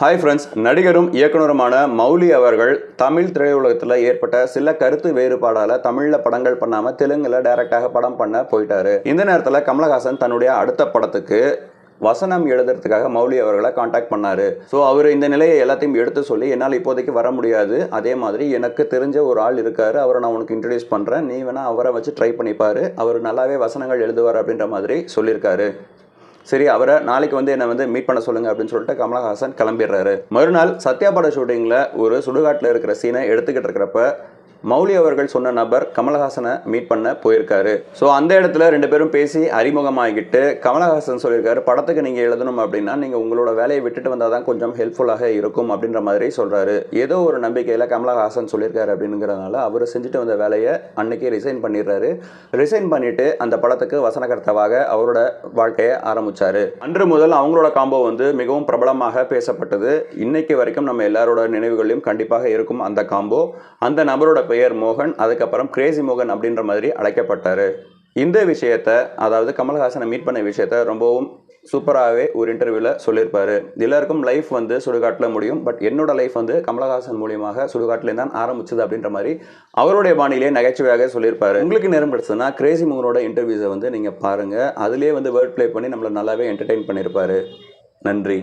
Hi friends, நடிகரும் இயக்குனருமான மௌலி அவர்கள் தமிழ் திரையுலகத்தில் ஏற்பட்ட சில கருத்து வேறுபாடால் தமிழில் படங்கள் பண்ணாமல் தெலுங்கில் டைரக்டாக படம் பண்ண போயிட்டாரு. இந்த நேரத்தில் கமலஹாசன் தன்னுடைய அடுத்த படத்துக்கு வசனம் எழுதுறதுக்காக மௌலி அவர்களை காண்டாக்ட் பண்ணாரு. ஸோ அவர் இந்த நிலையை எல்லாத்தையும் எடுத்து சொல்லி, என்னால் இப்போதைக்கு வர முடியாது, அதே மாதிரி எனக்கு தெரிஞ்ச ஒரு ஆள் இருக்காரு, அவரை நான் உனக்கு இன்ட்ரடியூஸ் பண்ணுறேன், நீ வேணா அவரை வச்சு ட்ரை பண்ணிப்பாரு, அவர் நல்லாவே வசனங்கள் எழுதுவார் அப்படின்ற மாதிரி சொல்லியிருக்காரு. சரி, அவரை நாளைக்கு என்னை மீட் பண்ண சொல்லுங்க அப்படின்னு சொல்லிட்டு கமலஹாசன் கிளம்பிடுறாரு. மறுநாள் சத்யா பட ஷூட்டிங்கில் ஒரு சுடுகாட்டில் இருக்கிற சீனை எடுத்துக்கிட்டு இருக்கிறப்ப மௌலி அவர்கள் சொன்ன நபர் கமலஹாசனை மீட் பண்ண போயிருக்காரு. ஸோ அந்த இடத்துல ரெண்டு பேரும் பேசி அறிமுகமாகிட்டு கமலஹாசன் சொல்லியிருக்காரு, படத்துக்கு நீங்கள் எழுதணும் அப்படின்னா நீங்கள் உங்களோட வேலையை விட்டுட்டு வந்தால் தான் கொஞ்சம் ஹெல்ப்ஃபுல்லாக இருக்கும் அப்படின்ற மாதிரி சொல்கிறாரு. ஏதோ ஒரு நம்பிக்கையில் கமலஹாசன் சொல்லியிருக்காரு அப்படிங்கிறதுனால அவர் செஞ்சுட்டு வந்த வேலையை அன்னைக்கே ரிசைன் பண்ணிடுறாரு. ரிசைன் பண்ணிவிட்டு அந்த படத்துக்கு வசனகர்த்தாவாக அவரோட வாழ்க்கையை ஆரம்பித்தார். அன்று முதல் அவங்களோட காம்போ மிகவும் பிரபலமாக பேசப்பட்டது. இன்னைக்கு வரைக்கும் நம்ம எல்லாரோட நினைவுகளையும் கண்டிப்பாக இருக்கும் அந்த காம்போ. அந்த நபரோட பெயர் மோகன், அதுக்கப்புறம் கிரேசி மோகன் அப்படின்ற மாதிரி அழைக்கப்பட்டார். இந்த விஷயத்தை, அதாவது கமலஹாசனை மீட் பண்ண விஷயத்தை ரொம்பவும் சூப்பராகவே ஒரு இன்டர்வியூவில் சொல்லியிருப்பார். எல்லாருக்கும் லைஃப் சுடுகாட்டில் முடியும், பட் என்னோட லைஃப் கமலஹாசன் மூலியமாக சுடுகாட்டில் தான் ஆரம்பிச்சது அப்படின்ற மாதிரி அவருடைய பாணியிலே நகைச்சுவையாக சொல்லியிருப்பார். உங்களுக்கு நேரம் கிடைச்சதுன்னா கிரேசி மோகனோட இன்டர்வியூஸை நீங்கள் பாருங்கள். அதுலேயே வேர்ட் ப்ளே பண்ணி நம்மளை நல்லாவே என்டர்டெயின் பண்ணியிருப்பார். நன்றி.